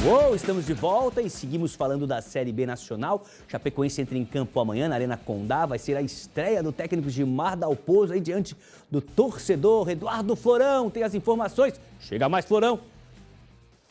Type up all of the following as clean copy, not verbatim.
Uou, estamos de volta e seguimos falando da Série B Nacional. Chapecoense entra em campo amanhã na Arena Condá. Vai ser a estreia do técnico Gilmar Dalpozo aí diante do torcedor. Eduardo Florão tem as informações. Chega mais, Florão.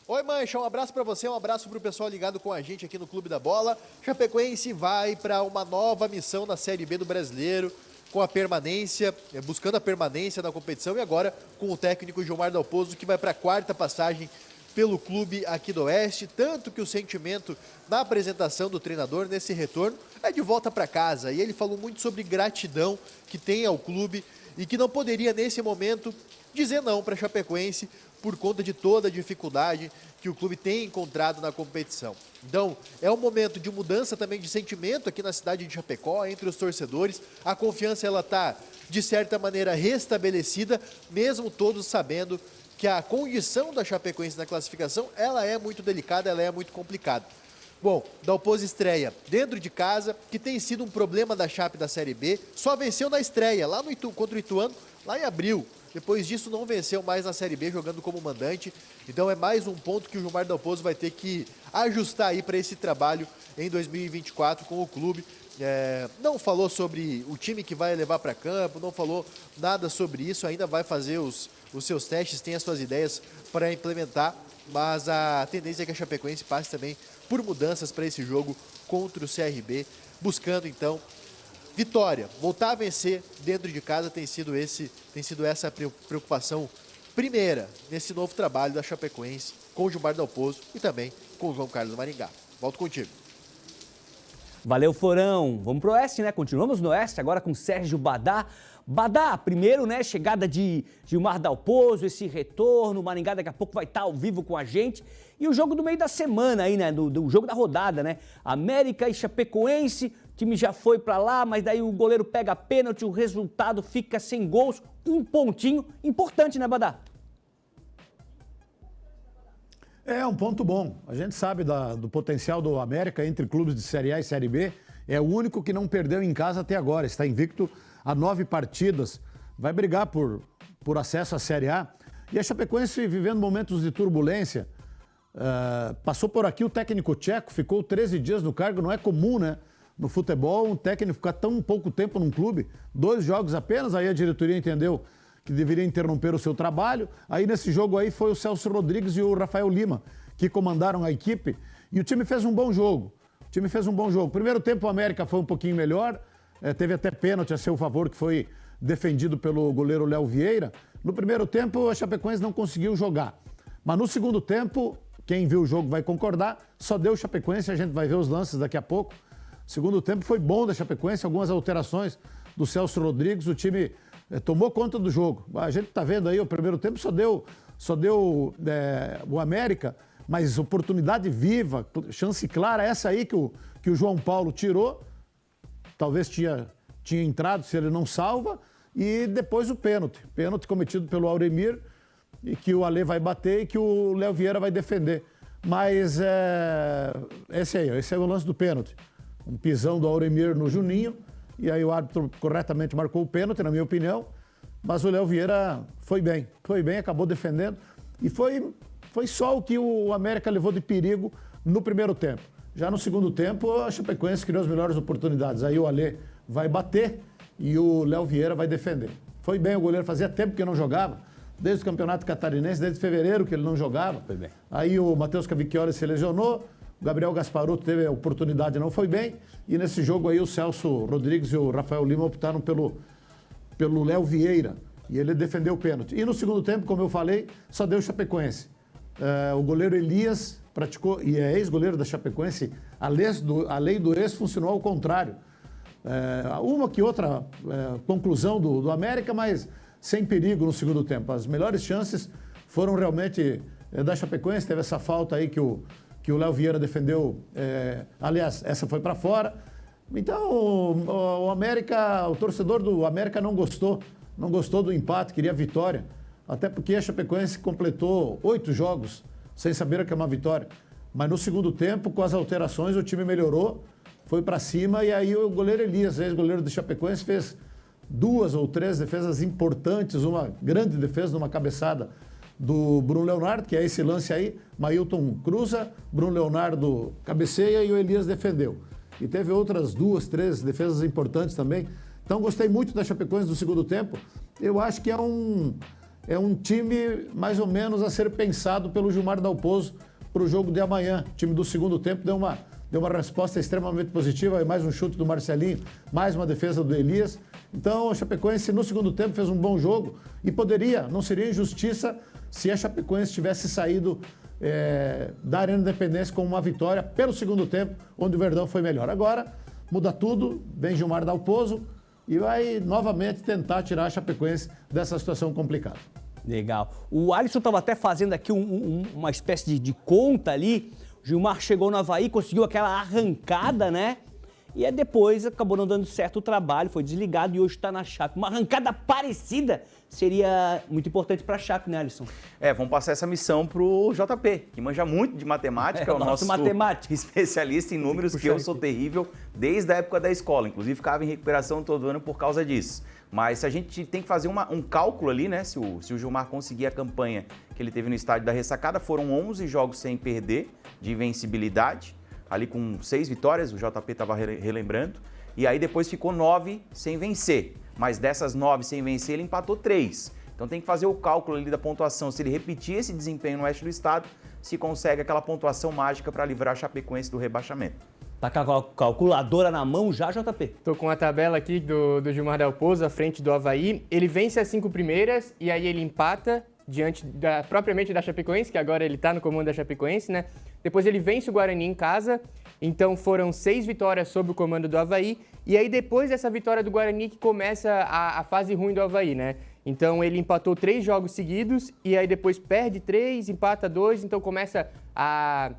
Oi, Mancha, um abraço para você, um abraço para o pessoal ligado com a gente aqui no Clube da Bola. Chapecoense vai para uma nova missão na Série B do Brasileiro, com a permanência, buscando a permanência na competição e agora com o técnico Gilmar Dalpozo, que vai para a quarta passagem pelo clube aqui do Oeste, tanto que o sentimento na apresentação do treinador nesse retorno é de volta para casa. E ele falou muito sobre gratidão que tem ao clube e que não poderia nesse momento dizer não para a Chapecoense por conta de toda a dificuldade que o clube tem encontrado na competição. Então, é um momento de mudança também de sentimento aqui na cidade de Chapecó, entre os torcedores. A confiança ela está, de certa maneira, restabelecida, mesmo todos sabendo que a condição da Chapecoense na classificação, ela é muito delicada, ela é muito complicada. Bom, Dalpozo estreia dentro de casa, que tem sido um problema da Chape da Série B, só venceu na estreia, lá no contra o Ituano, lá em abril. Depois disso não venceu mais na Série B, jogando como mandante. Então é mais um ponto que o Gilmar Dalpozo vai ter que ajustar aí para esse trabalho em 2024 com o clube. Não falou sobre o time que vai levar para campo, não falou nada sobre isso, ainda vai fazer os seus testes, tem as suas ideias para implementar, mas a tendência é que a Chapecoense passe também por mudanças para esse jogo contra o CRB, buscando então vitória. Voltar a vencer dentro de casa tem sido essa preocupação primeira nesse novo trabalho da Chapecoense com o Gilmar Dalpozo e também com o João Carlos Maringá. Volto contigo. Valeu, Florão. Vamos pro Oeste, né? Continuamos no Oeste agora com Sérgio Badá. Badá, primeiro, né? Chegada de Gilmar Dalpozo, esse retorno. O Maringá daqui a pouco vai estar ao vivo com a gente. E o jogo do meio da semana aí, né? Do jogo da rodada, né? América e Chapecoense. O time já foi pra lá, mas daí o goleiro pega pênalti, o resultado fica sem gols. Um pontinho importante, né, Badá? É um ponto bom. A gente sabe do potencial do América entre clubes de Série A e Série B. É o único que não perdeu em casa até agora. Está invicto a 9 partidas. Vai brigar por acesso à Série A. E a Chapecoense vivendo momentos de turbulência. Passou por aqui o técnico tcheco, ficou 13 dias no cargo. Não é comum, né? No futebol, um técnico ficar tão pouco tempo num clube. 2 jogos apenas, aí a diretoria entendeu que deveria interromper o seu trabalho. Aí nesse jogo aí foi o Celso Rodrigues e o Rafael Lima que comandaram a equipe e o time fez um bom jogo. Primeiro tempo o América foi um pouquinho melhor, teve até pênalti a seu favor que foi defendido pelo goleiro Léo Vieira. No primeiro tempo a Chapecoense não conseguiu jogar, mas no segundo tempo, quem viu o jogo vai concordar, só deu Chapecoense, a gente vai ver os lances daqui a pouco. O segundo tempo foi bom da Chapecoense, algumas alterações do Celso Rodrigues, o time tomou conta do jogo. A gente está vendo aí, o primeiro tempo só deu o América, mas oportunidade viva, chance clara, essa aí que o João Paulo tirou, talvez tinha entrado se ele não salva, e depois o pênalti cometido pelo Auremir, e que o Alê vai bater e que o Léo Vieira vai defender. Mas esse é o lance do pênalti. Um pisão do Auremir no Juninho, e aí o árbitro corretamente marcou o pênalti, na minha opinião, mas o Léo Vieira foi bem, acabou defendendo, e foi só o que o América levou de perigo no primeiro tempo. Já no segundo tempo, a Chapecoense criou as melhores oportunidades, aí o Alê vai bater e o Léo Vieira vai defender. Foi bem o goleiro, fazia tempo que não jogava, desde o Campeonato Catarinense, desde fevereiro que ele não jogava. Foi bem. Aí o Matheus Cavicchioli se lesionou, o Gabriel Gasparotto teve a oportunidade, não foi bem. E nesse jogo aí o Celso Rodrigues e o Rafael Lima optaram pelo Léo Vieira. E ele defendeu o pênalti. E no segundo tempo, como eu falei, só deu Chapecoense. O goleiro Elias praticou, e é ex-goleiro da Chapecoense, a lei do ex funcionou ao contrário. Uma que outra conclusão do América, mas sem perigo no segundo tempo. As melhores chances foram realmente da Chapecoense. Teve essa falta aí que o Léo Vieira defendeu, aliás, essa foi para fora. Então, o torcedor do América não gostou do empate, queria vitória. Até porque a Chapecoense completou 8 jogos sem saber o que é uma vitória. Mas no segundo tempo, com as alterações, o time melhorou, foi para cima e aí o goleiro Elias, ex-goleiro do Chapecoense, fez 2 ou 3 defesas importantes, uma grande defesa numa cabeçada do Bruno Leonardo, que é esse lance aí. Mailton cruza, Bruno Leonardo cabeceia e o Elias defendeu. E teve outras 2, 3 defesas importantes também. Então gostei muito da Chapecoense do segundo tempo. Eu acho que é um time mais ou menos a ser pensado pelo Gilmar Dalpozo para o jogo de amanhã. O time do segundo tempo deu uma resposta extremamente positiva, mais um chute do Marcelinho, mais uma defesa do Elias. Então a Chapecoense no segundo tempo fez um bom jogo e não seria injustiça se a Chapecoense tivesse saído da Arena Independência com uma vitória pelo segundo tempo, onde o Verdão foi melhor. Agora muda tudo, vem Gilmar Dalpozo e vai novamente tentar tirar a Chapecoense dessa situação complicada. Legal. O Alisson estava até fazendo aqui uma espécie de conta ali. O Gilmar chegou no Avaí, conseguiu aquela arrancada, né? E aí depois acabou não dando certo o trabalho, foi desligado e hoje está na Chape. Uma arrancada parecida seria muito importante para a Chape, né, Alisson? Vamos passar essa missão pro JP, que manja muito de matemática, é o nosso matemático especialista em números, que eu sou terrível desde a época da escola. Inclusive ficava em recuperação todo ano por causa disso. Mas a gente tem que fazer um cálculo ali, né? Se o Gilmar conseguir a campanha que ele teve no estádio da Ressacada, foram 11 jogos sem perder de invencibilidade, ali com 6 vitórias, o JP estava relembrando, e aí depois ficou 9 sem vencer. Mas dessas 9 sem vencer, ele empatou 3. Então tem que fazer o cálculo ali da pontuação, se ele repetir esse desempenho no oeste do estado, se consegue aquela pontuação mágica para livrar a Chapecoense do rebaixamento. Tá com a calculadora na mão já, JP? Tô com a tabela aqui do Gilmar Dalpozo, à frente do Avaí. Ele vence as 5 primeiras e aí ele empata diante propriamente da Chapecoense, que agora ele tá no comando da Chapecoense, né? Depois ele vence o Guarani em casa, então foram 6 vitórias sob o comando do Avaí. E aí depois dessa vitória do Guarani que começa a fase ruim do Avaí, né? Então ele empatou 3 jogos seguidos e aí depois perde 3, empata 2, então começa a...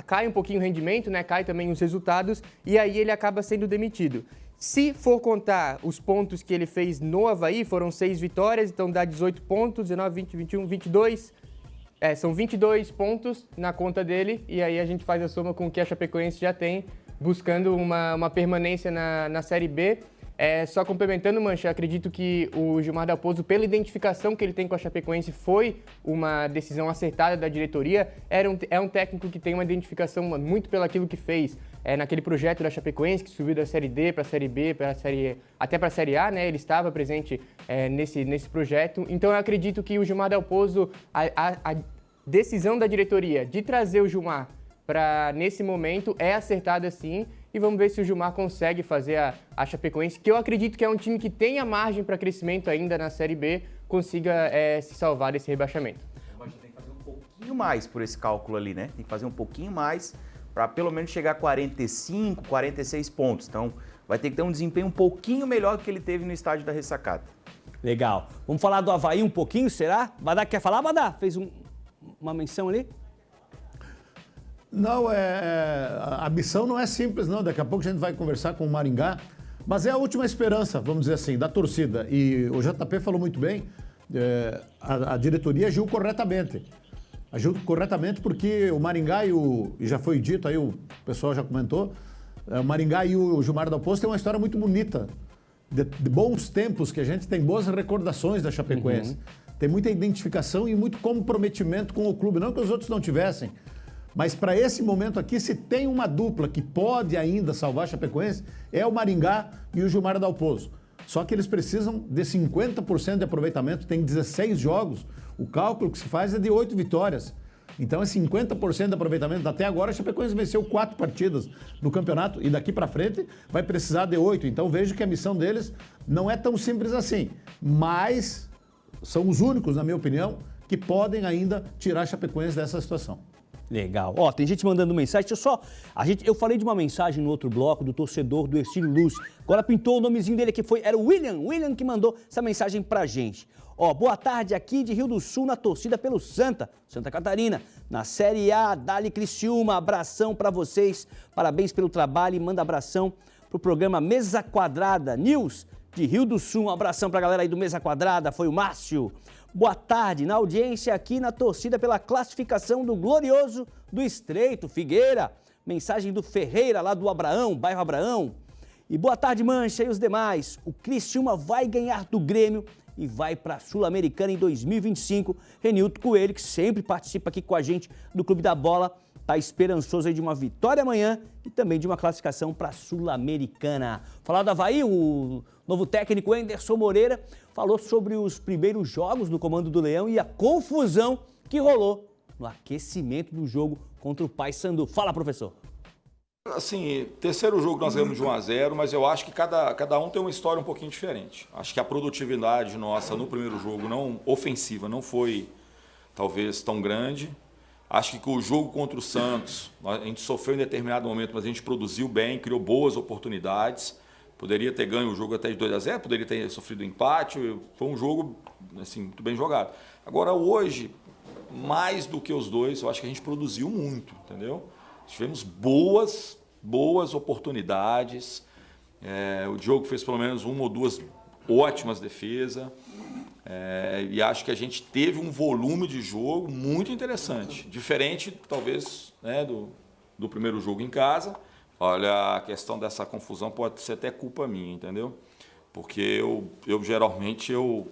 Cai um pouquinho o rendimento, né? Cai também os resultados e aí ele acaba sendo demitido. Se for contar os pontos que ele fez no Avaí, foram 6 vitórias, então dá 18 pontos, 19, 20, 21, 22. São 22 pontos na conta dele e aí a gente faz a soma com o que a Chapecoense já tem, buscando uma permanência na Série B. Só complementando, Mancha, acredito que o Gilmar Dalpozo, pela identificação que ele tem com a Chapecoense, foi uma decisão acertada da diretoria. É um técnico que tem uma identificação muito pelo aquilo que fez naquele projeto da Chapecoense, que subiu da Série D para a Série B, até para a Série A, né? Ele estava presente nesse projeto. Então eu acredito que o Gilmar Dalpozo, a decisão da diretoria de trazer o Gilmar para nesse momento é acertada sim. E vamos ver se o Gilmar consegue fazer a Chapecoense, que eu acredito que é um time que tem a margem para crescimento ainda na Série B, consiga se salvar desse rebaixamento. Mas tem que fazer um pouquinho mais por esse cálculo ali, né? Tem que fazer um pouquinho mais para pelo menos chegar a 45, 46 pontos. Então vai ter que ter um desempenho um pouquinho melhor do que ele teve no estádio da Ressacada. Legal. Vamos falar do Avaí um pouquinho, será? Badá quer falar, Badá? Fez uma menção ali? Não, a missão não é simples, não. Daqui a pouco a gente vai conversar com o Maringá. Mas é a última esperança, vamos dizer assim, da torcida. E o JP falou muito bem, a diretoria agiu corretamente. Agiu corretamente porque o Maringá e já foi dito aí, o pessoal já comentou, o Maringá e o Gilmar Dalpozo têm uma história muito bonita. De bons tempos, que a gente tem boas recordações da Chapecoense. Tem muita identificação e muito comprometimento com o clube. Não que os outros não tivessem. Mas para esse momento aqui, se tem uma dupla que pode ainda salvar a Chapecoense, é o Maringá e o Gilmar Dalpozo. Só que eles precisam de 50% de aproveitamento, tem 16 jogos. O cálculo que se faz é de 8 vitórias. Então é 50% de aproveitamento. Até agora a Chapecoense venceu 4 partidas no campeonato e daqui para frente vai precisar de 8. Então vejo que a missão deles não é tão simples assim. Mas são os únicos, na minha opinião, que podem ainda tirar a Chapecoense dessa situação. Legal. Ó, tem gente mandando mensagem. Eu falei de uma mensagem no outro bloco do torcedor do Ercílio Luz. Agora pintou o nomezinho dele que era o William que mandou essa mensagem pra gente. Ó, boa tarde aqui de Rio do Sul na torcida pelo Santa Catarina, na Série A, Dali Criciúma. Abração pra vocês. Parabéns pelo trabalho e manda abração pro programa Mesa Quadrada News de Rio do Sul. Um abração pra galera aí do Mesa Quadrada. Foi o Márcio. Boa tarde, na audiência aqui na torcida pela classificação do glorioso do Estreito, Figueira. Mensagem do Ferreira, lá do Abraão, bairro Abraão. E boa tarde, Mancha e os demais. O Criciúma vai ganhar do Grêmio e vai para a Sul-Americana em 2025. Renilton Coelho, que sempre participa aqui com a gente do Clube da Bola, está esperançoso aí de uma vitória amanhã e também de uma classificação para a Sul-Americana. Falar do Avaí, o novo técnico Anderson Moreira falou sobre os primeiros jogos no comando do Leão e a confusão que rolou no aquecimento do jogo contra o Paysandu. Fala, professor. Assim, terceiro jogo nós ganhamos de 1-0, mas eu acho que cada um tem uma história um pouquinho diferente. Acho que a produtividade nossa no primeiro jogo, não ofensiva, não foi talvez tão grande. Acho que o jogo contra o Santos, a gente sofreu em determinado momento, mas a gente produziu bem, criou boas oportunidades. Poderia ter ganho o jogo até de 2-0, poderia ter sofrido empate. Foi um jogo assim, muito bem jogado. Agora hoje, mais do que os dois, eu acho que a gente produziu muito, entendeu? Tivemos boas oportunidades. O Diogo fez pelo menos uma ou duas ótimas defesas. E acho que a gente teve um volume de jogo muito interessante. Diferente, talvez, né, do primeiro jogo em casa. Olha, a questão dessa confusão pode ser até culpa minha, entendeu? Porque eu geralmente eu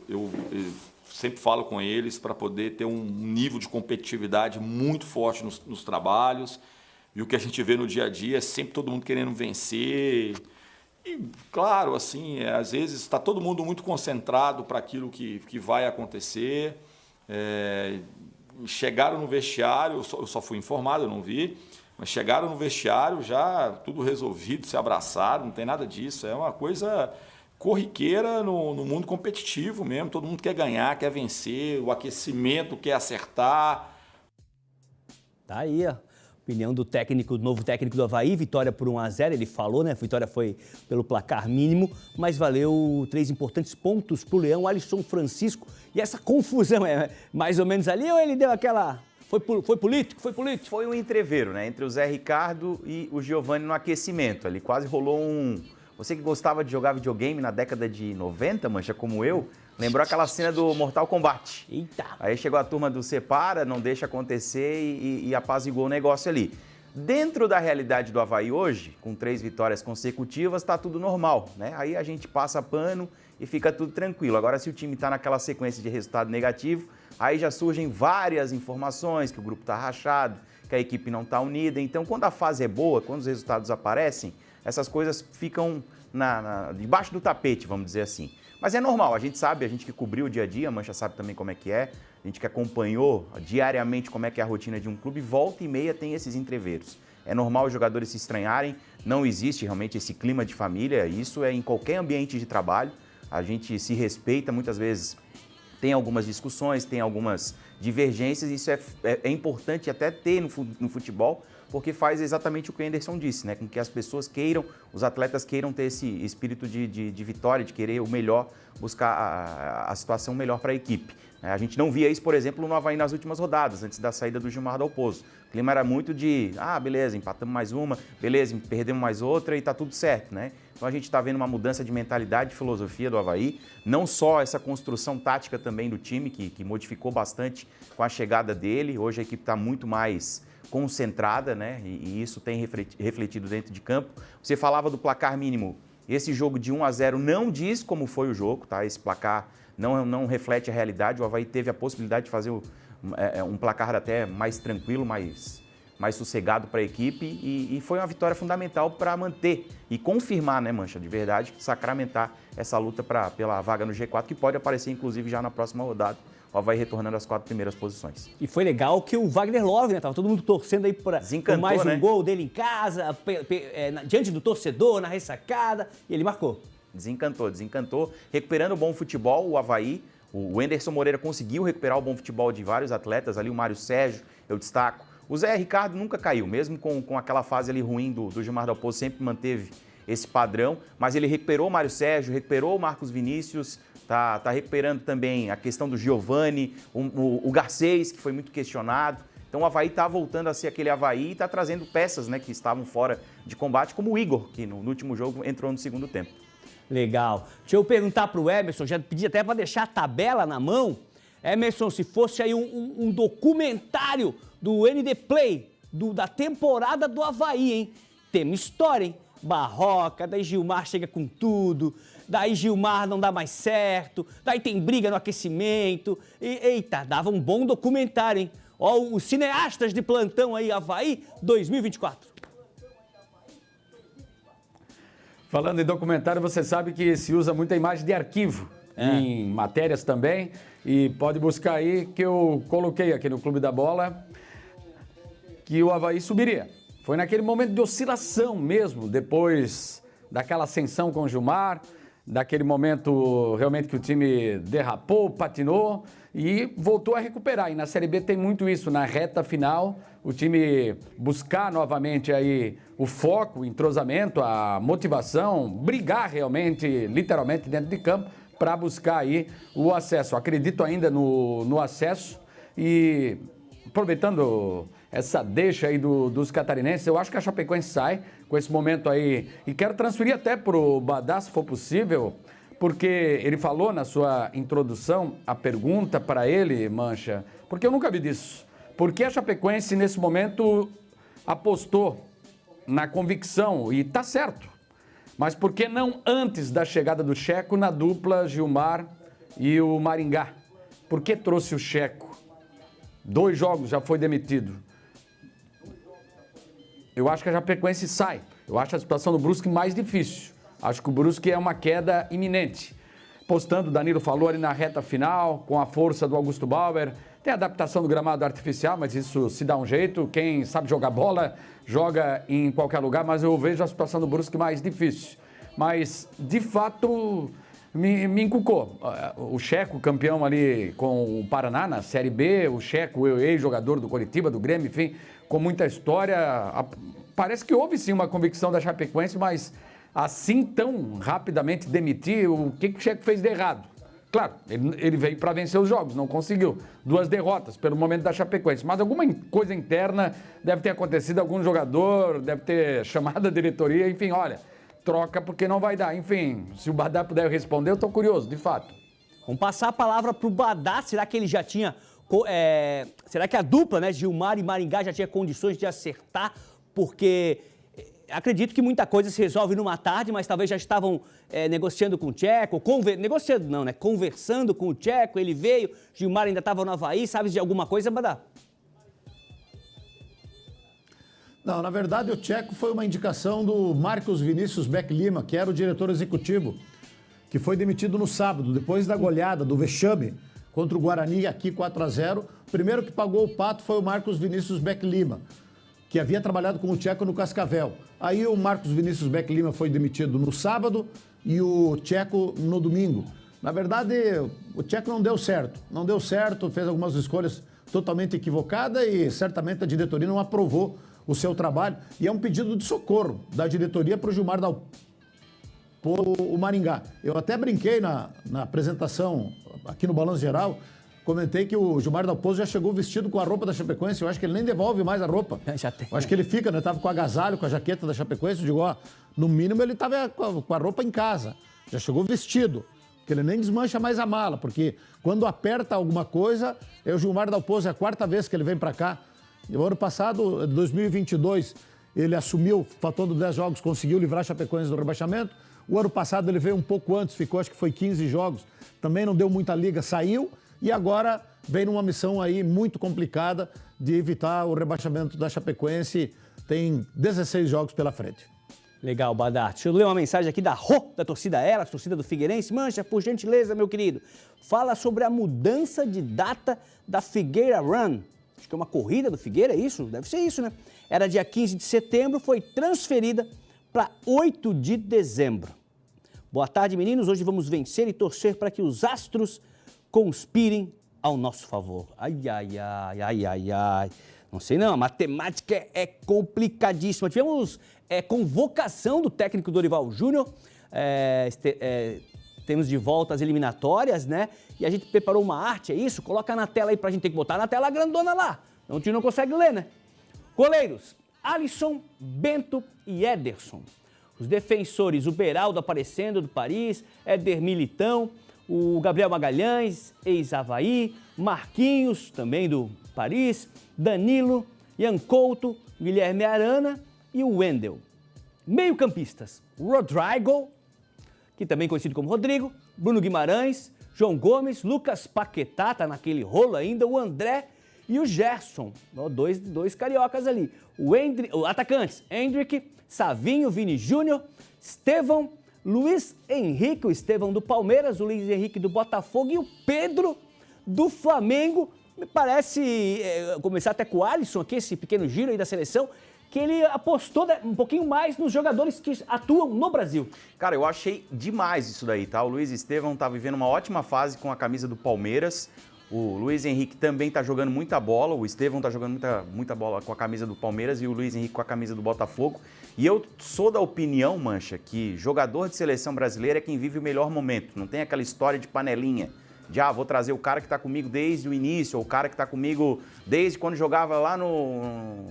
sempre falo com eles para poder ter um nível de competitividade muito forte nos trabalhos. E o que a gente vê no dia a dia é sempre todo mundo querendo vencer. E, claro, assim, às vezes está todo mundo muito concentrado para aquilo que vai acontecer. Chegaram no vestiário, eu só fui informado, eu não vi, mas chegaram no vestiário já tudo resolvido, se abraçaram, não tem nada disso. É uma coisa corriqueira no mundo competitivo mesmo. Todo mundo quer ganhar, quer vencer, o aquecimento quer acertar. Tá aí, ó. Opinião do técnico, do novo técnico do Avaí, vitória por 1-0, ele falou, né? A vitória foi pelo placar mínimo, mas valeu 3 importantes pontos pro Leão, Alisson Francisco. E essa confusão é mais ou menos ali ou ele deu aquela... Foi político? Foi político? Foi um entreveiro, né? Entre o Zé Ricardo e o Giovani no aquecimento. Ali quase rolou um... Você que gostava de jogar videogame na década de 90, mancha, como eu, lembrou aquela cena do Mortal Kombat. Eita! Aí chegou a turma do separa, não deixa acontecer e apaziguou o negócio ali. Dentro da realidade do Avaí hoje, com 3 vitórias consecutivas, tá tudo normal, né? Aí a gente passa pano e fica tudo tranquilo. Agora, se o time tá naquela sequência de resultado negativo, aí já surgem várias informações que o grupo tá rachado, que a equipe não tá unida. Então, quando a fase é boa, quando os resultados aparecem, essas coisas ficam debaixo do tapete, vamos dizer assim. Mas é normal, a gente sabe, a gente que cobriu o dia a dia, a Mancha sabe também como é que é, a gente que acompanhou diariamente como é que é a rotina de um clube, volta e meia tem esses entreveros. É normal os jogadores se estranharem, não existe realmente esse clima de família, isso é em qualquer ambiente de trabalho, a gente se respeita, muitas vezes tem algumas discussões, tem algumas divergências, isso é importante até ter no futebol, porque faz exatamente o que o Anderson disse, né? Com que as pessoas queiram, os atletas queiram ter esse espírito de vitória, de querer o melhor, buscar a situação melhor para a equipe. A gente não via isso, por exemplo, no Avaí nas últimas rodadas, antes da saída do Gilmar Dalpozo. O clima era muito de, beleza, empatamos mais uma, beleza, perdemos mais outra e tá tudo certo, né? Então a gente está vendo uma mudança de mentalidade, de filosofia do Avaí, não só essa construção tática também do time, que modificou bastante com a chegada dele. Hoje a equipe está muito mais concentrada, né? E isso tem refletido dentro de campo. Você falava do placar mínimo. Esse jogo de 1-0 não diz como foi o jogo, tá? Esse placar não reflete a realidade. O Avaí teve a possibilidade de fazer um placar até mais tranquilo, mais sossegado para a equipe e foi uma vitória fundamental para manter e confirmar, né, Mancha, de verdade, sacramentar essa luta pela vaga no G4, que pode aparecer, inclusive, já na próxima rodada. O Avaí retornando às 4 primeiras posições. E foi legal que o Wagner Love, né? Tava todo mundo torcendo aí por mais um gol dele em casa, diante do torcedor, na ressacada, e ele marcou. Desencantou. Recuperando o bom futebol, o Avaí, o Anderson Moreira conseguiu recuperar o bom futebol de vários atletas ali, o Mário Sérgio, eu destaco. O Zé Ricardo nunca caiu, mesmo com aquela fase ali ruim do Gilmar Dalpozo, sempre manteve esse padrão, mas ele recuperou o Mário Sérgio, recuperou o Marcos Vinícius, tá recuperando também a questão do Giovani, o Garcês, que foi muito questionado. Então o Avaí está voltando a ser aquele Avaí e está trazendo peças, né, que estavam fora de combate, como o Igor, que no último jogo entrou no segundo tempo. Legal. Deixa eu perguntar para o Emerson, já pedi até para deixar a tabela na mão. Emerson, se fosse aí um documentário do ND Play, da temporada do Avaí, hein? Temos história, hein? Barroca, daí Gilmar chega com tudo, daí Gilmar não dá mais certo, daí tem briga no aquecimento. Eita, dava um bom documentário, hein? Ó, os cineastas de plantão aí, Avaí 2024. Falando em documentário, você sabe que se usa muita imagem de arquivo em matérias também. E pode buscar aí que eu coloquei aqui no Clube da Bola que o Avaí subiria. Foi naquele momento de oscilação mesmo, depois daquela ascensão com o Gilmar, daquele momento realmente que o time derrapou, patinou e voltou a recuperar. E na Série B tem muito isso, na reta final, o time buscar novamente aí o foco, o entrosamento, a motivação, brigar realmente, literalmente dentro de campo, para buscar aí o acesso. Acredito ainda no acesso e aproveitando essa deixa aí dos catarinenses, eu acho que a Chapecoense sai com esse momento aí e quero transferir até pro Badá, se for possível, porque ele falou na sua introdução, a pergunta para ele, Mancha, porque eu nunca vi disso. Por que a Chapecoense nesse momento apostou na convicção, e tá certo, mas por que não antes da chegada do Checo na dupla Gilmar e o Maringá? Por que trouxe o Checo? 2 jogos já foi demitido. Eu acho que a Chapecoense sai. Eu acho a situação do Brusque mais difícil. Acho que o Brusque é uma queda iminente. Postando, o Danilo falou ali na reta final, com a força do Augusto Bauer. Tem a adaptação do gramado artificial, mas isso se dá um jeito. Quem sabe jogar bola, joga em qualquer lugar, mas eu vejo a situação do Brusque mais difícil. Mas, de fato, me encucou. O Checo, campeão ali com o Paraná na Série B, o Checo, ex-jogador do Coritiba, do Grêmio, enfim, com muita história. Parece que houve sim uma convicção da Chapecoense, mas assim tão rapidamente demitir, o que o Checo fez de errado? Claro, ele veio para vencer os jogos, não conseguiu. 2 derrotas pelo momento da Chapecoense. Mas alguma coisa interna deve ter acontecido, algum jogador deve ter chamado a diretoria, enfim, olha, troca porque não vai dar. Enfim, se o Badá puder responder, eu estou curioso, de fato. Vamos passar a palavra para o Badá. Será que ele já tinha... será que a dupla, né, Gilmar e Maringá já tinha condições de acertar? Porque... acredito que muita coisa se resolve numa tarde, mas talvez já estavam negociando com o Checo, negociando não, né? Conversando com o Checo, ele veio, Gilmar ainda estava no Avaí, sabe de alguma coisa, Badá? Não, na verdade o Checo foi uma indicação do Marcos Vinícius Beck Lima, que era o diretor executivo, que foi demitido no sábado, depois da goleada, do vexame contra o Guarani aqui 4-0. O primeiro que pagou o pato foi o Marcos Vinícius Beck Lima, que havia trabalhado com o Checo no Cascavel. Aí o Marcos Vinícius Beck Lima foi demitido no sábado e o Checo no domingo. Na verdade, o Checo não deu certo, fez algumas escolhas totalmente equivocadas e certamente a diretoria não aprovou o seu trabalho. E é um pedido de socorro da diretoria para o Gilmar dar o Maringá. Eu até brinquei na apresentação aqui no Balanço Geral, comentei que o Gilmar Dalpozo já chegou vestido com a roupa da Chapecoense. Eu acho que ele nem devolve mais a roupa. Já tem. Eu acho que ele fica, né? Tava com agasalho, com a jaqueta da Chapecoense. Eu digo, ó, no mínimo ele tava com a roupa em casa. Já chegou vestido. Porque ele nem desmancha mais a mala. Porque quando aperta alguma coisa, o Gilmar Dalpozo é a 4ª vez que ele vem pra cá. E o ano passado, 2022, ele assumiu, faltando 10 jogos, conseguiu livrar a Chapecoense do rebaixamento. O ano passado ele veio um pouco antes, ficou acho que foi 15 jogos. Também não deu muita liga, saiu. E agora vem numa missão aí muito complicada de evitar o rebaixamento da Chapecoense. Tem 16 jogos pela frente. Legal, Badá. Deixa eu ler uma mensagem aqui da torcida Elas, torcida do Figueirense. Mancha, por gentileza, meu querido. Fala sobre a mudança de data da Figueira Run. Acho que é uma corrida do Figueira, é isso? Deve ser isso, né? Era dia 15 de setembro, foi transferida para 8 de dezembro. Boa tarde, meninos. Hoje vamos vencer e torcer para que os astros conspirem ao nosso favor. Ai. Não sei não, a matemática é complicadíssima. Tivemos convocação do técnico Dorival Júnior, temos de volta as eliminatórias, né? E a gente preparou uma arte, é isso? Coloca na tela aí pra gente ter que botar na tela grandona lá. Então o tio não consegue ler, né? Goleiros, Alisson, Bento e Ederson. Os defensores, o Beraldo aparecendo do Paris, Éder Militão, o Gabriel Magalhães, ex-Avaí, Marquinhos, também do Paris, Danilo, Ian Couto, Guilherme Arana e o Wendel. Meio-campistas, Rodrigo, que também é conhecido como Rodrigo, Bruno Guimarães, João Gomes, Lucas Paquetá, tá naquele rolo ainda, o André e o Gerson, dois cariocas ali. O atacantes, Hendrick, Savinho, Vini Júnior, Estevão, Luiz Henrique, o Estevão do Palmeiras, o Luiz Henrique do Botafogo e o Pedro do Flamengo. Me parece, começar até com o Alisson aqui, esse pequeno giro aí da seleção, que ele apostou um pouquinho mais nos jogadores que atuam no Brasil. Cara, eu achei demais isso daí, tá? O Luiz Estevão tá vivendo uma ótima fase com a camisa do Palmeiras. O Luiz Henrique também tá jogando muita bola. O Estevão tá jogando muita bola com a camisa do Palmeiras e o Luiz Henrique com a camisa do Botafogo. E eu sou da opinião, Mancha, que jogador de seleção brasileira é quem vive o melhor momento. Não tem aquela história de panelinha. De, vou trazer o cara que tá comigo desde o início, ou o cara que tá comigo desde quando jogava lá no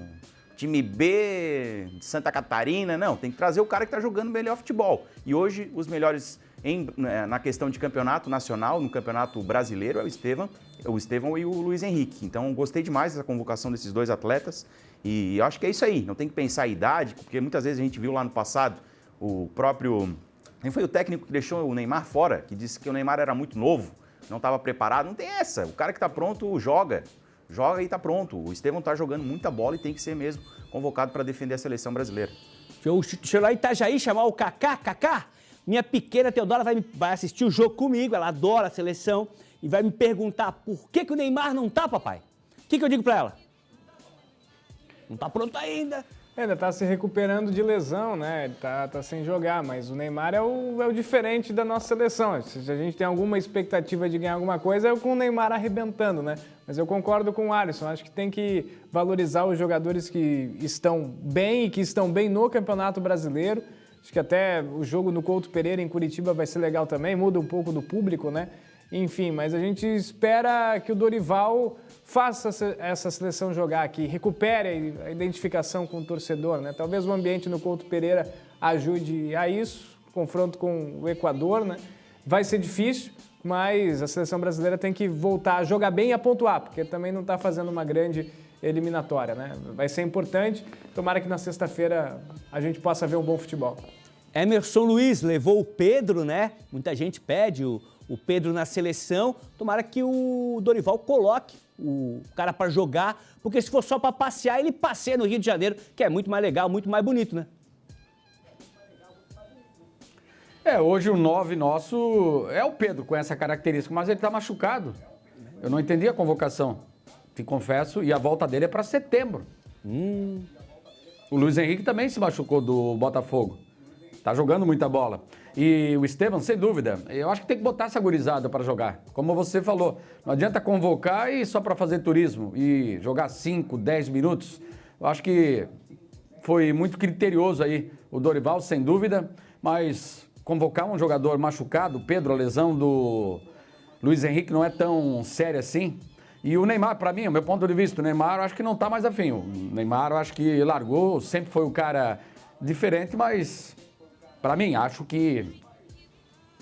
time B de Santa Catarina. Não, tem que trazer o cara que tá jogando melhor futebol. E hoje, os melhores na questão de campeonato nacional, no campeonato brasileiro, é o Estevão e o Luiz Henrique. Então, gostei demais dessa convocação desses dois atletas. E acho que é isso aí, não tem que pensar a idade, porque muitas vezes a gente viu lá no passado o próprio... Quem foi o técnico que deixou o Neymar fora, que disse que o Neymar era muito novo, não estava preparado? Não tem essa. O cara que está pronto joga e está pronto. O Estevão está jogando muita bola e tem que ser mesmo convocado para defender a seleção brasileira. Deixa eu lá em Itajaí chamar o Kaká. Kaká, minha pequena Teodora vai assistir o jogo comigo, ela adora a seleção, e vai me perguntar por que o Neymar não tá, papai? O que eu digo para ela? Não tá pronto ainda. Ainda tá se recuperando de lesão, né? Ele tá sem jogar, mas o Neymar é o diferente da nossa seleção. Se a gente tem alguma expectativa de ganhar alguma coisa, é com o Neymar arrebentando, né? Mas eu concordo com o Alisson, acho que tem que valorizar os jogadores que estão bem e que estão bem no Campeonato Brasileiro. Acho que até o jogo no Couto Pereira em Curitiba vai ser legal também, muda um pouco do público, né? Enfim, mas a gente espera que o Dorival faça essa seleção jogar aqui, recupere a identificação com o torcedor, né? Talvez o ambiente no Couto Pereira ajude a isso, confronto com o Equador, né? Vai ser difícil, mas a seleção brasileira tem que voltar a jogar bem e a pontuar, porque também não está fazendo uma grande eliminatória, né? Vai ser importante, tomara que na sexta-feira a gente possa ver um bom futebol. Emerson Luiz levou o Pedro, né? Muita gente pede o Pedro na seleção. Tomara que o Dorival coloque o cara para jogar, porque se for só para passear, ele passeia no Rio de Janeiro, que é muito mais legal, muito mais bonito, né? Hoje o 9 nosso é o Pedro com essa característica, mas ele tá machucado. Eu não entendi a convocação, te confesso, e a volta dele é para setembro. O Luiz Henrique também se machucou do Botafogo. Tá jogando muita bola. E o Estevão, sem dúvida, eu acho que tem que botar essa gurizada para jogar. Como você falou, não adianta convocar e só para fazer turismo e jogar 5, 10 minutos. Eu acho que foi muito criterioso aí o Dorival, sem dúvida, mas convocar um jogador machucado, Pedro, a lesão do Luiz Henrique não é tão séria assim. E o Neymar, para mim, o meu ponto de vista, o Neymar eu acho que não tá mais afim. O Neymar eu acho que largou, sempre foi um cara diferente, mas... Para mim, acho que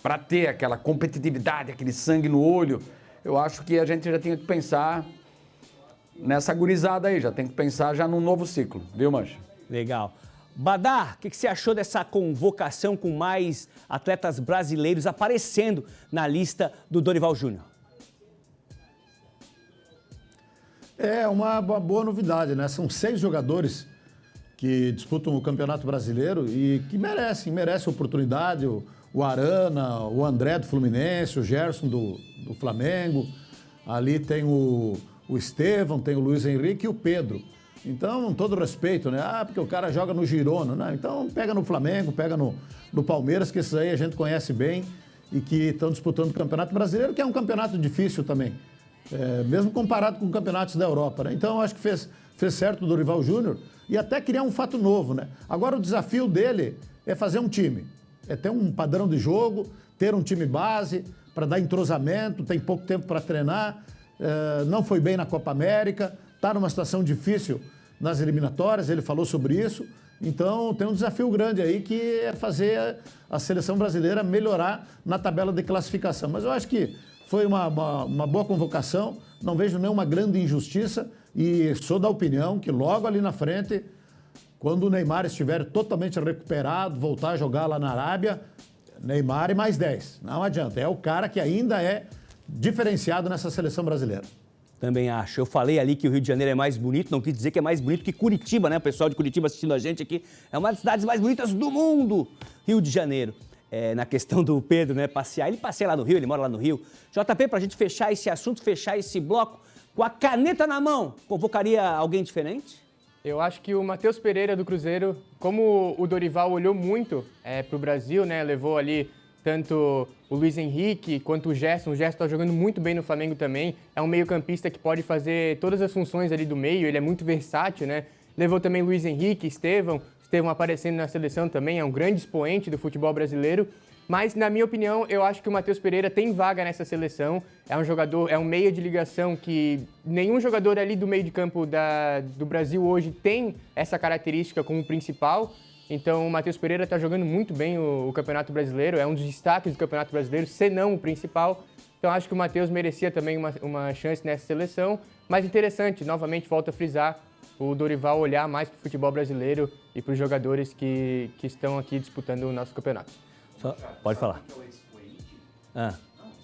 para ter aquela competitividade, aquele sangue no olho, eu acho que a gente já tinha que pensar nessa gurizada aí, já tem que pensar já num novo ciclo, viu, Mancha? Legal. Badá, o que você achou dessa convocação com mais atletas brasileiros aparecendo na lista do Dorival Júnior? É uma boa novidade, né? São 6 jogadores que disputam o Campeonato Brasileiro e que merecem oportunidade. O Arana, o André do Fluminense, o Gerson do Flamengo. Ali tem o Estevão, tem o Luiz Henrique e o Pedro. Então, com todo respeito, né? Porque o cara joga no Girona, né? Então, pega no Flamengo, pega no Palmeiras, que esses aí a gente conhece bem e que estão disputando o Campeonato Brasileiro, que é um campeonato difícil também, mesmo comparado com campeonatos da Europa, né? Então, acho que fez certo o Dorival Júnior e até criar um fato novo, né? Agora, o desafio dele é fazer um time, é ter um padrão de jogo, ter um time base para dar entrosamento, tem pouco tempo para treinar, não foi bem na Copa América, está numa situação difícil nas eliminatórias, ele falou sobre isso. Então, tem um desafio grande aí que é fazer a seleção brasileira melhorar na tabela de classificação. Mas eu acho que foi uma boa convocação, não vejo nenhuma grande injustiça e sou da opinião que logo ali na frente, quando o Neymar estiver totalmente recuperado, voltar a jogar lá na Arábia, Neymar e mais 10. Não adianta. É o cara que ainda é diferenciado nessa seleção brasileira. Também acho. Eu falei ali que o Rio de Janeiro é mais bonito, não quis dizer que é mais bonito que Curitiba, né? O pessoal de Curitiba assistindo a gente aqui. É uma das cidades mais bonitas do mundo, Rio de Janeiro. Na questão do Pedro, né? Passear. Ele passeia lá no Rio, ele mora lá no Rio. JP, pra gente fechar esse assunto, fechar esse bloco, com a caneta na mão, convocaria alguém diferente? Eu acho que o Matheus Pereira do Cruzeiro, como o Dorival olhou muito para o Brasil, né? Levou ali tanto o Luiz Henrique quanto o Gerson. O Gerson está jogando muito bem no Flamengo também. É um meio-campista que pode fazer todas as funções ali do meio. Ele é muito versátil, né? Levou também Luiz Henrique, Estevão aparecendo na seleção também. É um grande expoente do futebol brasileiro. Mas, na minha opinião, eu acho que o Matheus Pereira tem vaga nessa seleção. É um jogador, é um meia de ligação que nenhum jogador ali do meio de campo do Brasil hoje tem essa característica como principal. Então, o Matheus Pereira está jogando muito bem o Campeonato Brasileiro, é um dos destaques do Campeonato Brasileiro, se não o principal. Então, acho que o Matheus merecia também uma chance nessa seleção. Mas interessante, novamente, volto a frisar, o Dorival olhar mais para o futebol brasileiro e para os jogadores que estão aqui disputando o nosso campeonato. Pode falar.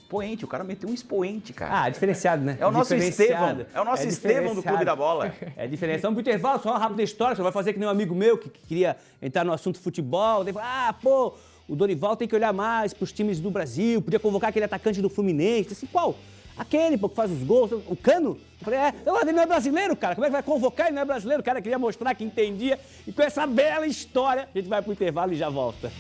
Expoente, o cara meteu um expoente, cara. Diferenciado, né? É o nosso Estevão. É o nosso Estevão do Clube da Bola. É diferente. Vamos pro intervalo, só uma rápida história. Você vai fazer que nem um amigo meu que queria entrar no assunto futebol. Ele falou, o Dorival tem que olhar mais pros times do Brasil, podia convocar aquele atacante do Fluminense. Eu disse, qual? Aquele, que faz os gols, o Cano. Eu falei, ele não é brasileiro, cara. Como é que vai convocar? Ele não é brasileiro. O cara queria mostrar que entendia. E com essa bela história, a gente vai pro intervalo e já volta.